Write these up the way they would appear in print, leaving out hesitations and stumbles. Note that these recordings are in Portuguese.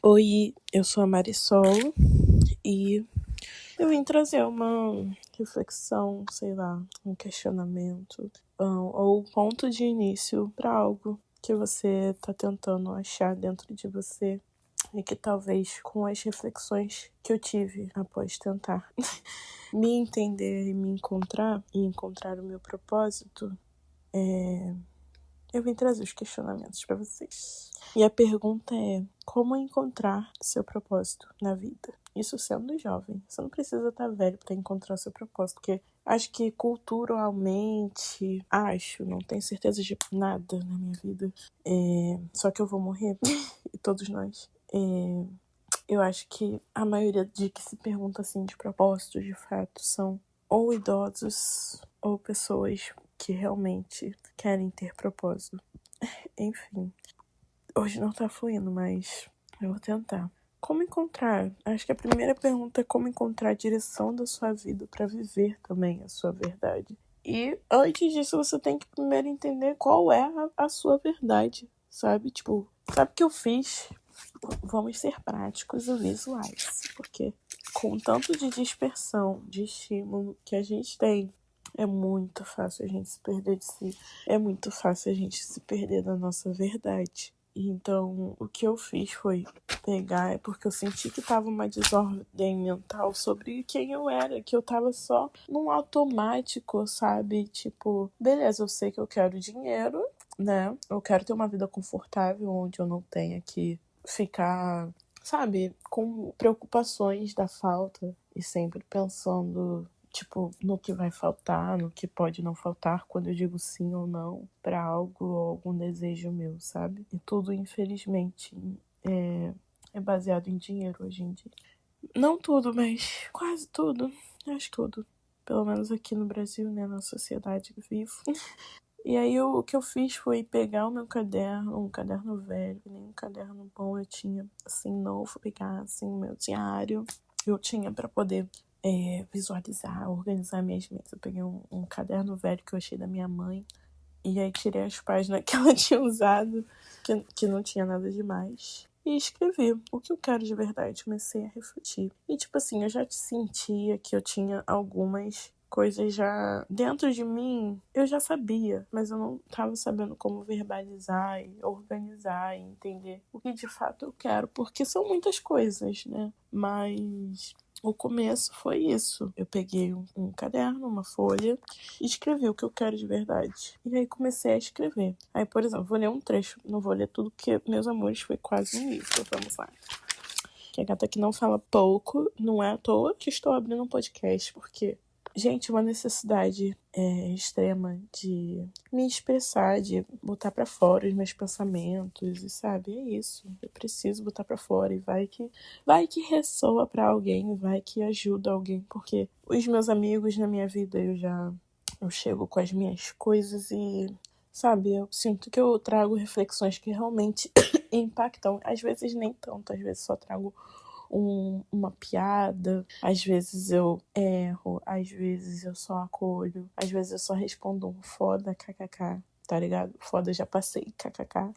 Oi, eu sou a Marisol e eu vim trazer uma reflexão, sei lá, um questionamento ou um ponto de início para algo que você tá tentando achar dentro de você e que talvez com as reflexões que eu tive após tentar me entender e me encontrar e encontrar o meu propósito, eu vim trazer os questionamentos para vocês. E a pergunta é: como encontrar seu propósito na vida? Isso sendo jovem. Você não precisa estar velho para encontrar seu propósito, porque acho que culturalmente, não tenho certeza de nada na minha vida. Só que eu vou morrer, e todos nós. Eu acho que a maioria de que se pergunta assim de propósito, de fato, são ou idosos ou pessoas que realmente querem ter propósito. Enfim, hoje não tá fluindo, mas eu vou tentar. Como encontrar? Acho que a primeira pergunta é como encontrar a direção da sua vida para viver também a sua verdade. E antes disso, você tem que primeiro entender qual é a sua verdade, sabe? Tipo, sabe o que eu fiz? Vamos ser práticos e visuais, porque com tanto de dispersão, de estímulo que a gente tem, é muito fácil a gente se perder de si. É muito fácil a gente se perder da nossa verdade. Então, o que eu fiz foi pegar, porque eu senti que tava uma desordem mental sobre quem eu era, que eu tava só num automático, sabe? Tipo, beleza, eu sei que eu quero dinheiro, né? Eu quero ter uma vida confortável, onde eu não tenha que ficar, sabe, com preocupações da falta e sempre pensando, tipo, no que vai faltar, no que pode não faltar quando eu digo sim ou não pra algo ou algum desejo meu, sabe? E tudo, infelizmente, é baseado em dinheiro hoje em dia. Não tudo, mas quase tudo. Acho que tudo. Pelo menos aqui no Brasil, né, na sociedade que vivo. E aí o que eu fiz foi pegar o meu caderno, um caderno velho, nem um caderno bom eu tinha, assim, novo, pegar, assim, o meu diário. Eu tinha pra poder visualizar, organizar minhas metas. Eu peguei um caderno velho que eu achei da minha mãe. E aí tirei as páginas que ela tinha usado, que não tinha nada demais. E escrevi o que eu quero de verdade. Comecei a refletir. E tipo assim, eu já sentia que eu tinha algumas coisas já dentro de mim. Eu já sabia, mas eu não tava sabendo como verbalizar e organizar e entender o que de fato eu quero. Porque são muitas coisas, né? Mas o começo foi isso. Eu peguei um caderno, uma folha, e escrevi o que eu quero de verdade. E aí comecei a escrever. Aí, por exemplo, vou ler um trecho. Não vou ler tudo, porque, meus amores, foi quase um livro. Vamos lá. Que a gata que não fala pouco, não é à toa que estou abrindo um podcast, porque, gente, uma necessidade extrema de me expressar, de botar pra fora os meus pensamentos, e sabe, é isso. Eu preciso botar pra fora e vai que ressoa pra alguém, vai que ajuda alguém, porque os meus amigos na minha vida eu chego com as minhas coisas e, sabe, eu sinto que eu trago reflexões que realmente impactam. Às vezes nem tanto, às vezes só trago uma piada, às vezes eu erro, às vezes eu só acolho, às vezes eu só respondo um foda, kkk, tá ligado? Foda, já passei, kkk.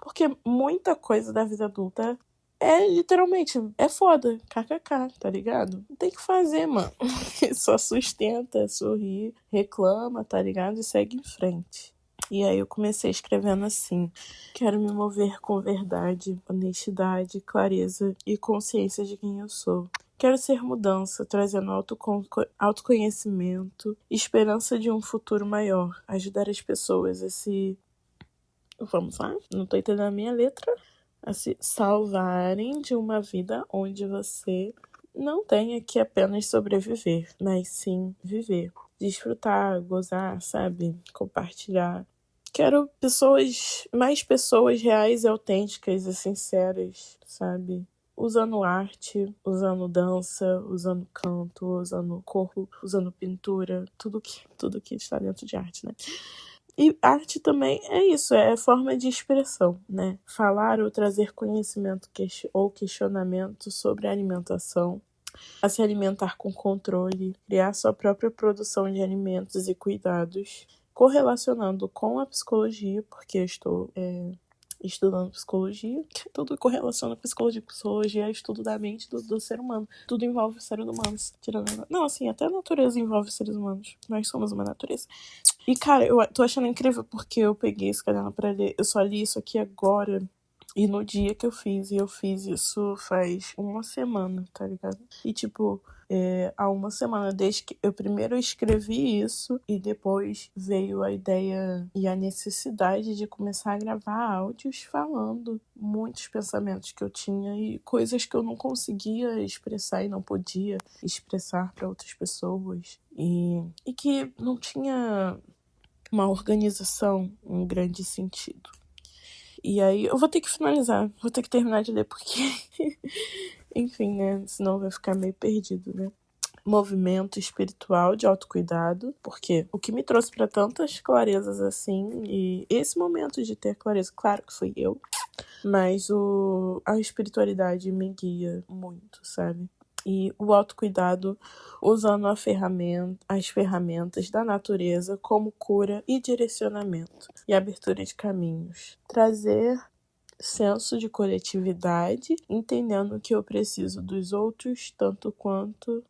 Porque muita coisa da vida adulta literalmente, foda, kkk, tá ligado? Não tem que fazer, mano. Só sustenta, sorri, reclama, tá ligado? E segue em frente. E aí eu comecei escrevendo assim: quero me mover com verdade, honestidade, clareza e consciência de quem eu sou. Quero ser mudança, trazendo autoconhecimento, esperança de um futuro maior, ajudar as pessoas a se... Vamos lá? Não tô entendendo a minha letra. A se salvarem de uma vida onde você não tenha que apenas sobreviver, mas sim viver. Desfrutar, gozar, sabe? Compartilhar. Quero mais pessoas reais e autênticas e sinceras, sabe? Usando arte, usando dança, usando canto, usando corpo, usando pintura, tudo que está dentro de arte, né? E arte também é isso, é forma de expressão, né? Falar ou trazer conhecimento ou questionamento sobre a alimentação, a se alimentar com controle, criar sua própria produção de alimentos e cuidados, correlacionando com a psicologia, porque eu estou estudando psicologia. Tudo correlaciona com psicologia. Psicologia é estudo da mente do ser humano. Tudo envolve os seres humanos. Não, assim, até a natureza envolve os seres humanos. Nós somos uma natureza. E, cara, eu tô achando incrível porque eu peguei esse caderno pra ler. Eu só li isso aqui agora. E no dia que eu fiz isso faz uma semana, tá ligado? E, tipo, há uma semana, desde que eu primeiro escrevi isso e depois veio a ideia e a necessidade de começar a gravar áudios falando muitos pensamentos que eu tinha e coisas que eu não conseguia expressar e não podia expressar para outras pessoas. E que não tinha uma organização, um grande sentido. E aí, eu vou ter que finalizar, vou ter que terminar de ler, porque, enfim, né, senão vai ficar meio perdido, né. Movimento espiritual de autocuidado, porque o que me trouxe para tantas clarezas assim, e esse momento de ter clareza, claro que fui eu, mas a espiritualidade me guia muito, sabe? E o autocuidado usando as ferramentas da natureza como cura e direcionamento e abertura de caminhos. Trazer senso de coletividade, entendendo que eu preciso dos outros tanto quanto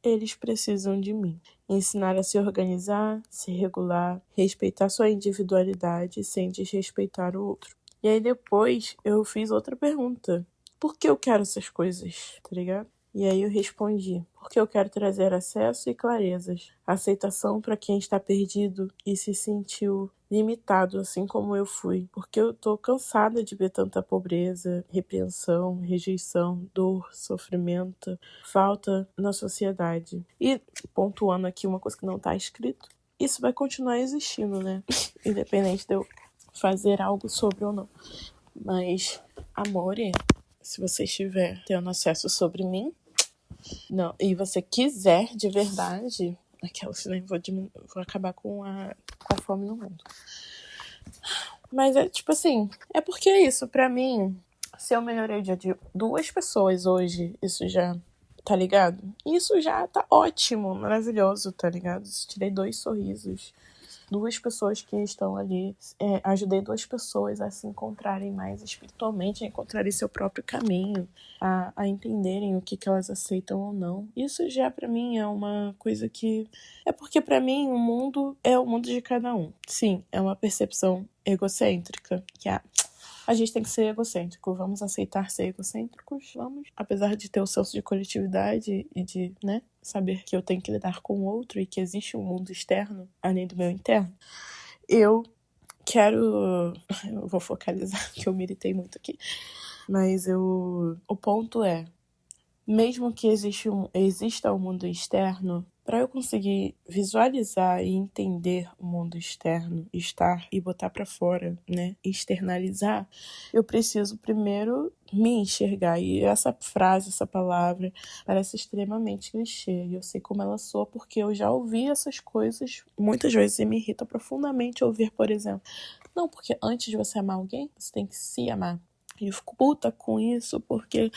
eles precisam de mim. Ensinar a se organizar, se regular, respeitar sua individualidade sem desrespeitar o outro. E aí depois eu fiz outra pergunta. Por que eu quero essas coisas, tá ligado? E aí eu respondi, porque eu quero trazer acesso e clarezas, aceitação para quem está perdido e se sentiu limitado, assim como eu fui, porque eu tô cansada de ver tanta pobreza, repreensão, rejeição, dor, sofrimento, falta na sociedade. E pontuando aqui uma coisa que não tá escrito, isso vai continuar existindo, né? Independente de eu fazer algo sobre ou não. Mas, amore, se você estiver tendo acesso sobre mim, não, e você quiser de verdade, aquelas, né, vou acabar com a fome no mundo. Mas é tipo assim, é porque é isso, pra mim, se eu melhorei o dia de 2 pessoas hoje, isso já, tá ligado? Isso já tá ótimo, maravilhoso, tá ligado? Tirei 2 sorrisos. 2 pessoas que estão ali, ajudei 2 pessoas a se encontrarem mais espiritualmente, a encontrarem seu próprio caminho, a entenderem o que elas aceitam ou não. Isso já pra mim é uma coisa que... É porque pra mim o mundo é o mundo de cada um. Sim, é uma percepção egocêntrica, que a gente tem que ser egocêntrico, vamos aceitar ser egocêntricos, vamos. Apesar de ter o senso de coletividade e de, né, saber que eu tenho que lidar com o outro e que existe um mundo externo, além do meu interno, eu vou focalizar, que eu militei muito aqui, mas o ponto é, mesmo que exista um mundo externo, para eu conseguir visualizar e entender o mundo externo, estar e botar para fora, né, externalizar, eu preciso primeiro me enxergar. E essa frase, essa palavra, parece extremamente clichê. E eu sei como ela soa porque eu já ouvi essas coisas muitas vezes e me irrita profundamente ouvir, por exemplo, não, porque antes de você amar alguém, você tem que se amar. E eu fico puta com isso, porque,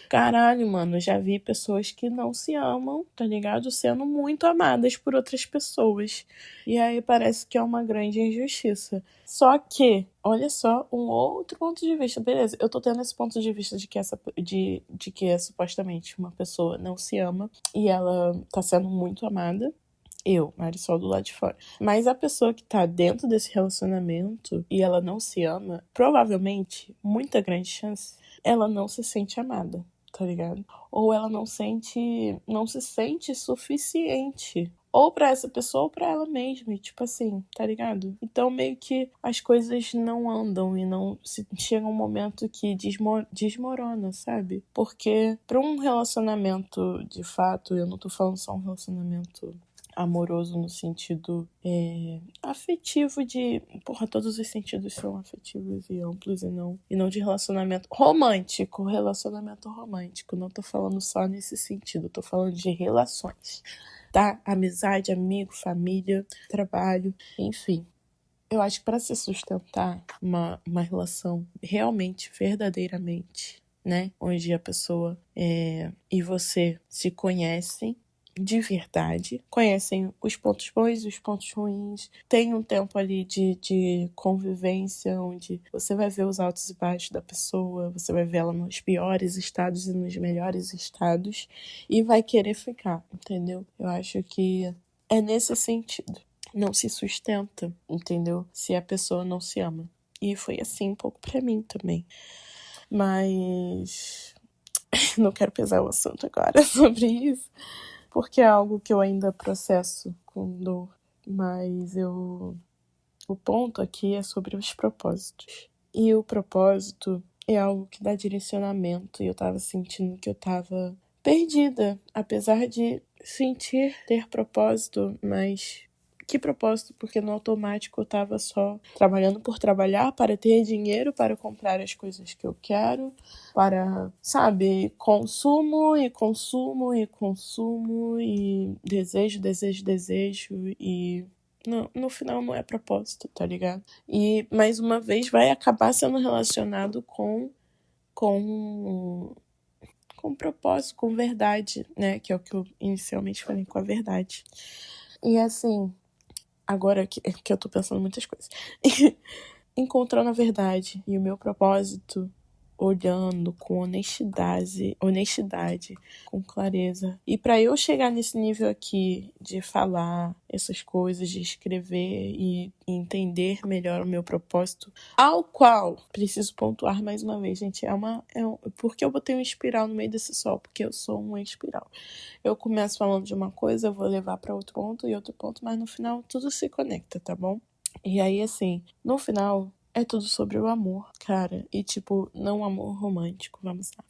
caralho, mano, já vi pessoas que não se amam, tá ligado? Sendo muito amadas por outras pessoas. E aí parece que é uma grande injustiça. Só que, olha só, um outro ponto de vista. Beleza, eu tô tendo esse ponto de vista de que é supostamente uma pessoa não se ama e ela tá sendo muito amada. Eu, Marisol, do lado de fora. Mas a pessoa que tá dentro desse relacionamento e ela não se ama, provavelmente, muita grande chance, ela não se sente amada, tá ligado? Ou ela não se sente suficiente. Ou pra essa pessoa ou pra ela mesma, e tipo assim, tá ligado? Então meio que as coisas não andam e não chega um momento que desmorona, sabe? Porque pra um relacionamento, de fato, eu não tô falando só um relacionamento amoroso no sentido afetivo de... Porra, todos os sentidos são afetivos e amplos e não de relacionamento romântico. Relacionamento romântico. Não tô falando só nesse sentido. Tô falando de relações, tá? Amizade, amigo, família, trabalho, enfim. Eu acho que para se sustentar uma relação realmente, verdadeiramente, né? Onde a pessoa e você se conhecem, de verdade, conhecem os pontos bons e os pontos ruins, tem um tempo ali de convivência, onde você vai ver os altos e baixos da pessoa, você vai ver ela nos piores estados e nos melhores estados, e vai querer ficar, entendeu? Eu acho que é nesse sentido. Não se sustenta, entendeu? Se a pessoa não se ama. E foi assim um pouco pra mim também. Mas não quero pesar o assunto agora sobre isso, porque é algo que eu ainda processo com dor. Mas o ponto aqui é sobre os propósitos. E o propósito é algo que dá direcionamento. E eu tava sentindo que eu tava perdida, apesar de sentir ter propósito, mas que propósito? Porque no automático eu tava só trabalhando por trabalhar para ter dinheiro para comprar as coisas que eu quero, para, sabe, consumo e consumo e consumo e desejo, desejo, desejo e no final não é propósito, tá ligado? E mais uma vez vai acabar sendo relacionado com propósito, com verdade, né? Que é o que eu inicialmente falei, com a verdade. E assim, agora que eu tô pensando muitas coisas. Encontrando a verdade e o meu propósito, olhando com honestidade, com clareza. E para eu chegar nesse nível aqui de falar essas coisas, de escrever e entender melhor o meu propósito, ao qual preciso pontuar mais uma vez, gente, porque eu botei um espiral no meio desse sol, porque eu sou uma espiral. Eu começo falando de uma coisa, eu vou levar para outro ponto e outro ponto, mas no final tudo se conecta, tá bom? E aí, assim, no final, é tudo sobre o amor, cara. E, tipo, não amor romântico, vamos lá.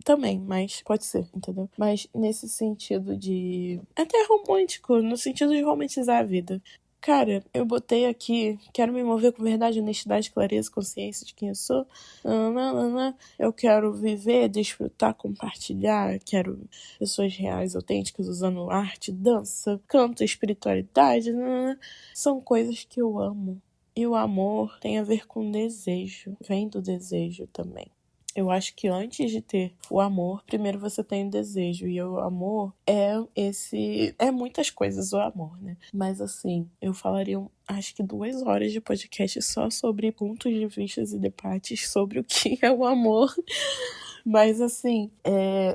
Também, mas pode ser, entendeu? Mas nesse sentido de... até romântico, no sentido de romantizar a vida. Cara, eu botei aqui, quero me mover com verdade, honestidade, clareza, consciência de quem eu sou. Eu quero viver, desfrutar, compartilhar. Quero pessoas reais, autênticas, usando arte, dança, canto, espiritualidade. São coisas que eu amo. E o amor tem a ver com desejo. Vem do desejo também. Eu acho que antes de ter o amor, primeiro você tem o desejo. E o amor é muitas coisas o amor, né? Mas assim, eu falaria acho que 2 horas de podcast só sobre pontos de vista e debates sobre o que é o amor. Mas assim,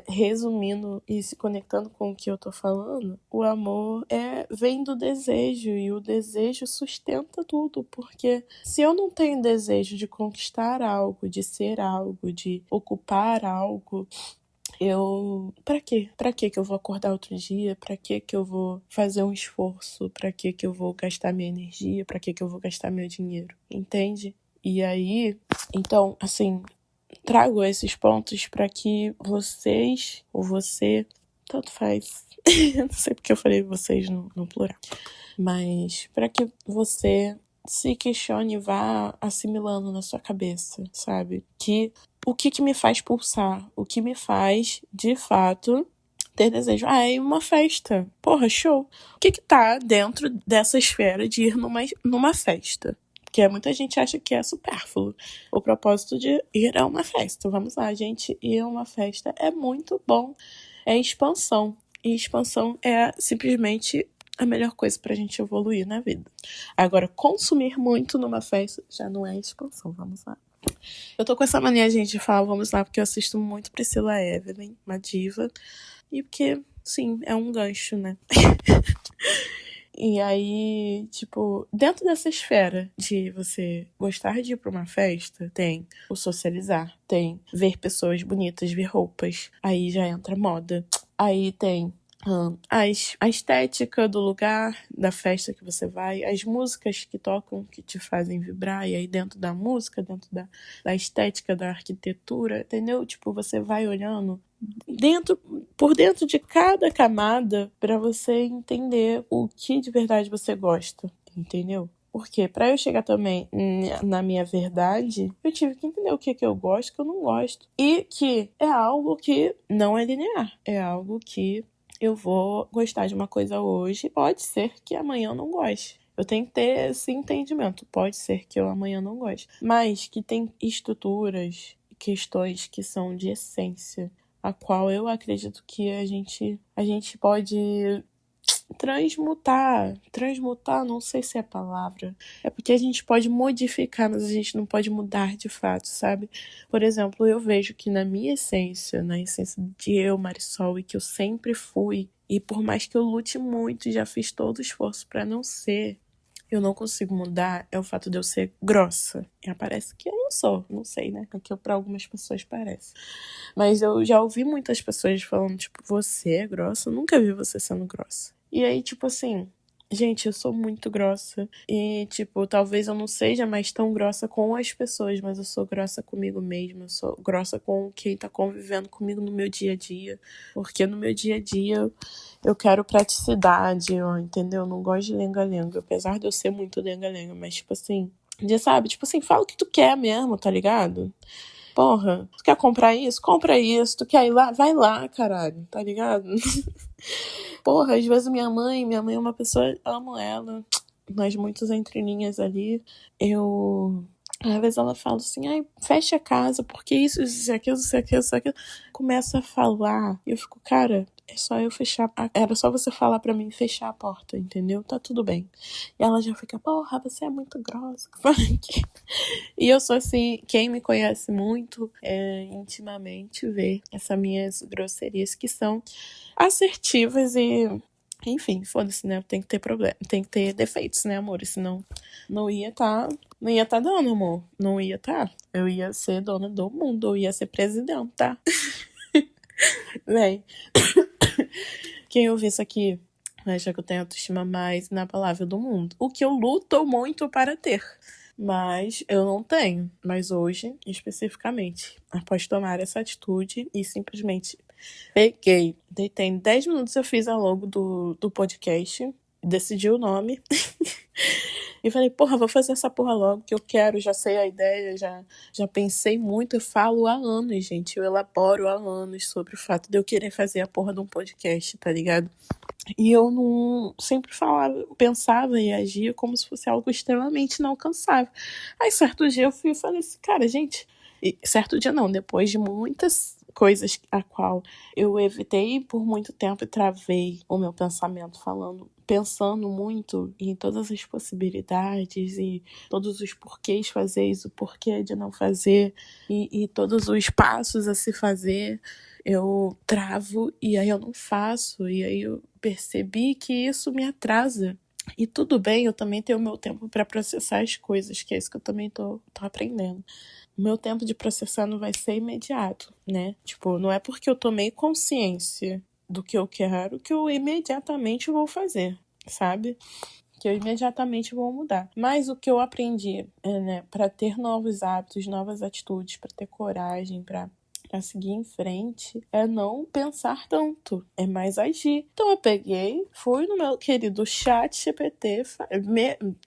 resumindo e se conectando com o que eu tô falando, o amor vem do desejo e o desejo sustenta tudo, porque se eu não tenho desejo de conquistar algo, de ser algo, de ocupar algo, pra quê? Pra quê que eu vou acordar outro dia? Pra quê que eu vou fazer um esforço? Pra quê que eu vou gastar minha energia? Pra quê que eu vou gastar meu dinheiro? Entende? E aí, então, assim, trago esses pontos para que vocês, ou você, tanto faz, não sei porque eu falei vocês no plural, mas para que você se questione e vá assimilando na sua cabeça, sabe? Que o que me faz pulsar, o que me faz, de fato, ter desejo. É uma festa. Porra, show. O que tá dentro dessa esfera de ir numa festa? Porque muita gente acha que é supérfluo. O propósito de ir a uma festa. Vamos lá, gente. Ir a uma festa é muito bom. É expansão. E expansão é simplesmente a melhor coisa pra gente evoluir na vida. Agora, consumir muito numa festa já não é expansão. Vamos lá. Eu tô com essa mania, gente, de falar vamos lá, porque eu assisto muito Priscila Evelyn, uma diva. E porque, sim, é um gancho, né? E aí, tipo, dentro dessa esfera de você gostar de ir pra uma festa, tem o socializar, tem ver pessoas bonitas, ver roupas, aí já entra moda. Aí tem a estética do lugar, da festa que você vai, as músicas que tocam, que te fazem vibrar, e aí dentro da música, dentro da estética, da arquitetura, entendeu? Tipo, você vai olhando por dentro de cada camada para você entender o que de verdade você gosta, entendeu? Porque para eu chegar também na minha verdade, eu tive que entender o que eu gosto e o que eu não gosto. E que é algo que não é linear, é algo que eu vou gostar de uma coisa hoje, pode ser que amanhã eu não goste. Eu tenho que ter esse entendimento. Pode ser que eu amanhã não goste. Mas que tem estruturas, questões que são de essência. a qual eu acredito que a gente pode transmutar, não sei se é a palavra, é porque a gente pode modificar, mas a gente não pode mudar de fato, sabe? Por exemplo, eu vejo que na minha essência, na essência de eu, Marisol, e que eu sempre fui, e por mais que eu lute muito, já fiz todo o esforço pra não ser, eu não consigo mudar, é o fato de eu ser grossa. E parece que eu não sou, não sei, né? Porque pra algumas pessoas parece. Mas eu já ouvi muitas pessoas falando, tipo, você é grossa? Eu nunca vi você sendo grossa. E aí, tipo assim, gente, eu sou muito grossa. E, tipo, talvez eu não seja mais tão grossa com as pessoas, mas eu sou grossa comigo mesma. Eu sou grossa com quem tá convivendo comigo no meu dia a dia. Porque no meu dia a dia eu quero praticidade, ó, entendeu? Eu não gosto de lenga-lenga. Apesar de eu ser muito lenga-lenga, mas, tipo assim, sabe? Tipo assim, fala o que tu quer mesmo, tá ligado? Porra, tu quer comprar isso? Compra isso. Tu quer ir lá? Vai lá, caralho, tá ligado? Porra, às vezes minha mãe é uma pessoa, amo ela, nós muitos entre linhas ali, às vezes ela fala assim, ai, fecha a casa, porque isso, aquilo. Começa a falar, e eu fico, cara, é só eu fechar, era só você falar pra mim fechar a porta, entendeu? Tá tudo bem. E ela já fica, porra, você é muito grossa. E eu sou assim, quem me conhece muito, intimamente, vê essas minhas grosserias que são assertivas e, enfim, foda-se, né? Tem que ter problema, tem que ter defeitos, né, amor? Senão não ia tá dando, amor. Não ia tá. Eu ia ser dona do mundo, eu ia ser presidente, tá? Véi, quem ouve isso aqui acha que eu tenho a autoestima mais inabalável do mundo. O que eu luto muito para ter. Mas eu não tenho. Mas hoje, especificamente, após tomar essa atitude e simplesmente peguei, deitei em 10 minutos, eu fiz a logo do podcast, decidi o nome e falei, porra, vou fazer essa porra logo que eu quero, já sei a ideia, já pensei muito, eu falo há anos, gente, eu elaboro há anos sobre o fato de eu querer fazer a porra de um podcast, tá ligado? E eu não sempre falava, pensava e agia como se fosse algo extremamente inalcançável. Aí certo dia eu fui e falei assim, cara, gente, e certo dia não, depois de muitas coisas a qual eu evitei por muito tempo e travei o meu pensamento pensando muito em todas as possibilidades e todos os porquês fazer isso, o porquê de não fazer e todos os passos a se fazer, eu travo e aí eu não faço e aí eu percebi que isso me atrasa. E tudo bem, eu também tenho o meu tempo para processar as coisas, que é isso que eu também tô aprendendo. O meu tempo de processar não vai ser imediato, né? Tipo, não é porque eu tomei consciência do que eu quero que eu imediatamente vou fazer, sabe? Que eu imediatamente vou mudar. Mas o que eu aprendi, né, para ter novos hábitos, novas atitudes, para ter coragem, para seguir em frente, é não pensar tanto, é mais agir. Então eu peguei, fui no meu querido chat GPT,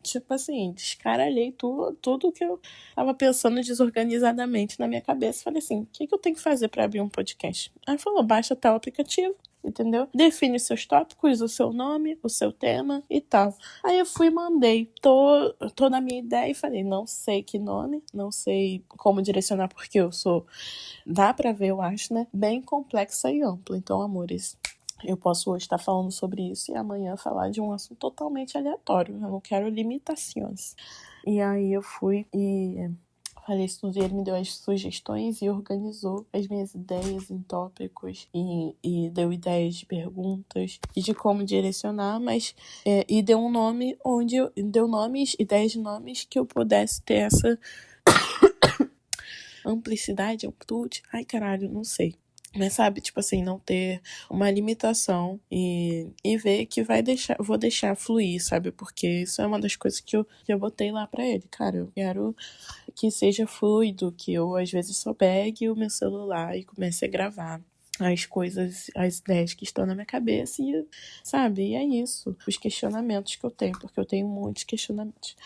tipo assim, descaralhei tudo que eu tava pensando desorganizadamente na minha cabeça. Falei assim, o que eu tenho que fazer para abrir um podcast? Aí falou, baixa tal aplicativo. Entendeu? Define seus tópicos, o seu nome, o seu tema e tal. Aí eu fui e mandei. Tô na minha ideia e falei, não sei que nome, não sei como direcionar, porque eu sou, dá pra ver, eu acho, né? Bem complexa e ampla. Então, amores, eu posso hoje estar falando sobre isso e amanhã falar de um assunto totalmente aleatório. Eu não quero limitações. E aí eu fui e falei isso tudo e ele me deu as sugestões e organizou as minhas ideias em tópicos e deu ideias de perguntas e de como direcionar, mas e deu um nome deu nomes, ideias de nomes que eu pudesse ter essa amplicidade, amplitude, ai caralho, não sei. Mas sabe, tipo assim, não ter uma limitação e ver que vou deixar fluir, sabe? Porque isso é uma das coisas que eu botei lá pra ele. Cara, eu quero que seja fluido, que eu às vezes só pegue o meu celular e comece a gravar as coisas, as ideias que estão na minha cabeça e, sabe, e é isso. Os questionamentos que eu tenho, porque eu tenho muitos questionamentos.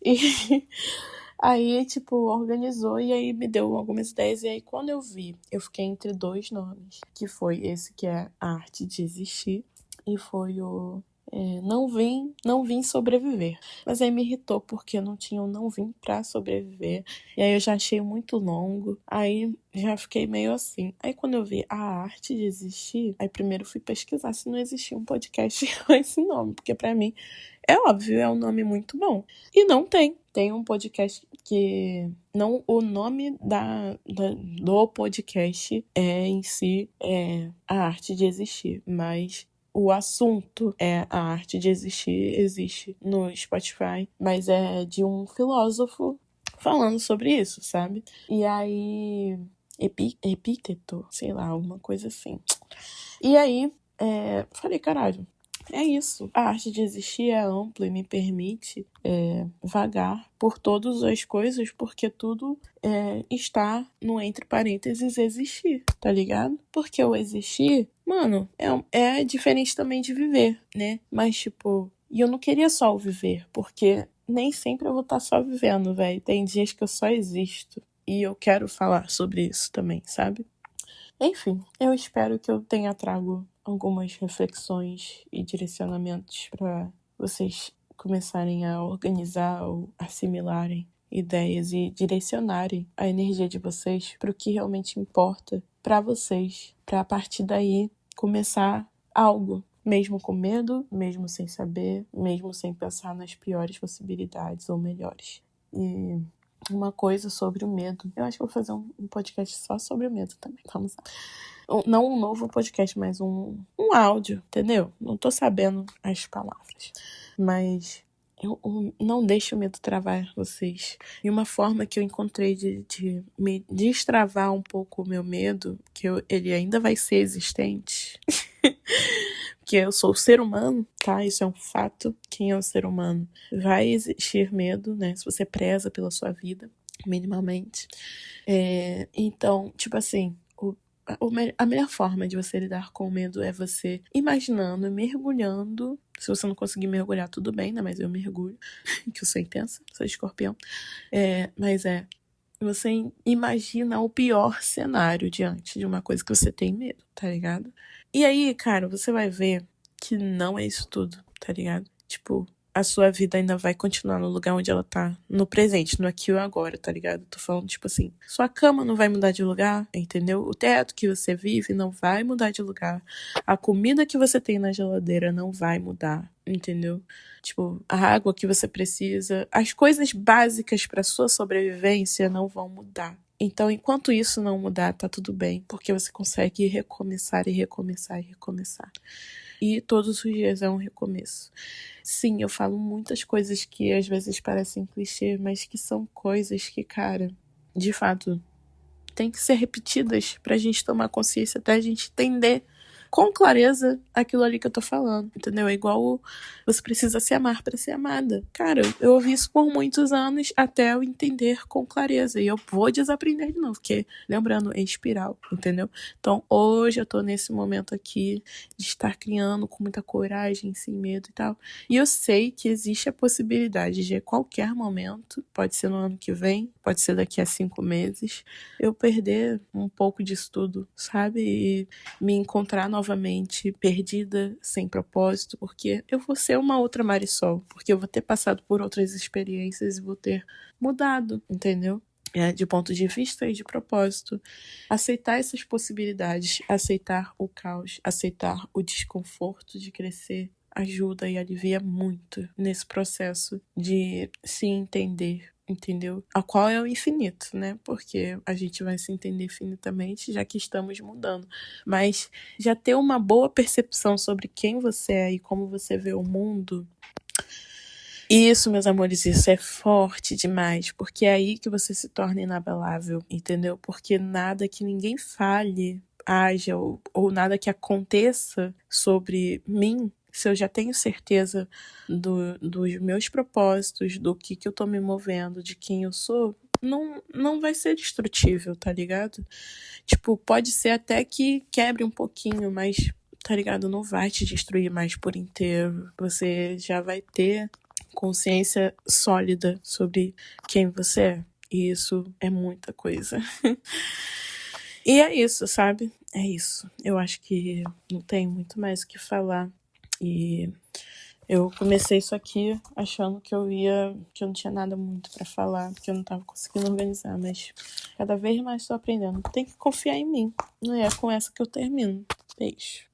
E aí, tipo, organizou e aí me deu algumas ideias. E aí, quando eu vi, eu fiquei entre 2 nomes. Que foi esse que é A Arte de Existir. E foi Não vim sobreviver. Mas aí me irritou porque não tinha o não vim pra sobreviver. E aí eu já achei muito longo. Aí já fiquei meio assim. Aí quando eu vi a arte de existir, aí primeiro fui pesquisar se não existia um podcast com esse nome. Porque pra mim, é óbvio, é um nome muito bom. E não tem. Tem um podcast que... Não, o nome do podcast em si é a arte de existir. Mas... o assunto é a arte de existir, existe no Spotify, mas é de um filósofo falando sobre isso, sabe? E aí, epíteto, sei lá, alguma coisa assim. E aí, falei, caralho, é isso. A arte de existir é ampla e me permite vagar por todas as coisas, porque tudo está no entre parênteses existir, tá ligado? Porque o existir, mano, é diferente também de viver, né? Mas, tipo, e eu não queria só o viver, porque nem sempre eu vou estar só vivendo, velho. Tem dias que eu só existo. E eu quero falar sobre isso também, sabe? Enfim, eu espero que eu tenha trago algumas reflexões e direcionamentos para vocês começarem a organizar ou assimilarem ideias e direcionarem a energia de vocês para o que realmente importa para vocês, para a partir daí começar algo, mesmo com medo, mesmo sem saber, mesmo sem pensar nas piores possibilidades ou melhores. E uma coisa sobre o medo. Eu acho que vou fazer um podcast só sobre o medo também. Vamos lá. Não um novo podcast, mas um áudio, entendeu? Não tô sabendo as palavras. Mas não deixe o medo travar vocês. E uma forma que eu encontrei de me destravar um pouco o meu medo, que ele ainda vai ser existente, que eu sou ser humano, tá? Isso é um fato. Quem é o ser humano? Vai existir medo, né? Se você preza pela sua vida, minimamente. Então, tipo assim, a melhor forma de você lidar com o medo é você imaginando, mergulhando. Se você não conseguir mergulhar, tudo bem, né? Mas eu mergulho, que eu sou intensa, sou escorpião. Mas você imagina o pior cenário diante de uma coisa que você tem medo, tá ligado? E aí, cara, você vai ver que não é isso tudo, tá ligado? Tipo, a sua vida ainda vai continuar no lugar onde ela tá, no presente, no aqui e agora, tá ligado? Tô falando, tipo assim, sua cama não vai mudar de lugar, entendeu? O teto que você vive não vai mudar de lugar. A comida que você tem na geladeira não vai mudar, entendeu? Tipo, a água que você precisa, as coisas básicas pra sua sobrevivência não vão mudar. Então, enquanto isso não mudar, tá tudo bem, porque você consegue recomeçar e recomeçar e recomeçar. E todos os dias é um recomeço. Sim, eu falo muitas coisas que às vezes parecem clichê, mas que são coisas que, cara, de fato, tem que ser repetidas pra gente tomar consciência, até a gente entender com clareza aquilo ali que eu tô falando, entendeu? É igual você precisa se amar pra ser amada. Cara, eu ouvi isso por muitos anos até eu entender com clareza. E eu vou desaprender de novo, porque, lembrando, é espiral, entendeu? Então, hoje eu tô nesse momento aqui de estar criando com muita coragem, sem medo e tal. E eu sei que existe a possibilidade de, a qualquer momento, pode ser no ano que vem, pode ser daqui a 5 meses, eu perder um pouco disso tudo, sabe? E me encontrar novamente perdida, sem propósito, porque eu vou ser uma outra Marisol, porque eu vou ter passado por outras experiências e vou ter mudado, entendeu? De ponto de vista e de propósito. Aceitar essas possibilidades, aceitar o caos, aceitar o desconforto de crescer, ajuda e alivia muito nesse processo de se entender, entendeu? A qual é o infinito, né? Porque a gente vai se entender infinitamente já que estamos mudando. Mas já ter uma boa percepção sobre quem você é e como você vê o mundo, isso, meus amores, isso é forte demais, porque é aí que você se torna inabalável, entendeu? Porque nada que ninguém fale, haja ou nada que aconteça sobre mim, se eu já tenho certeza dos meus propósitos, do que eu tô me movendo, de quem eu sou, não vai ser destrutível, tá ligado? Tipo, pode ser até que quebre um pouquinho, mas, tá ligado? Não vai te destruir mais por inteiro. Você já vai ter consciência sólida sobre quem você é. E isso é muita coisa. E é isso, sabe? É isso. Eu acho que não tem muito mais o que falar. E eu comecei isso aqui achando que que eu não tinha nada muito pra falar, que eu não tava conseguindo organizar, mas cada vez mais tô aprendendo. Tem que confiar em mim. Não é com essa que eu termino. Beijo.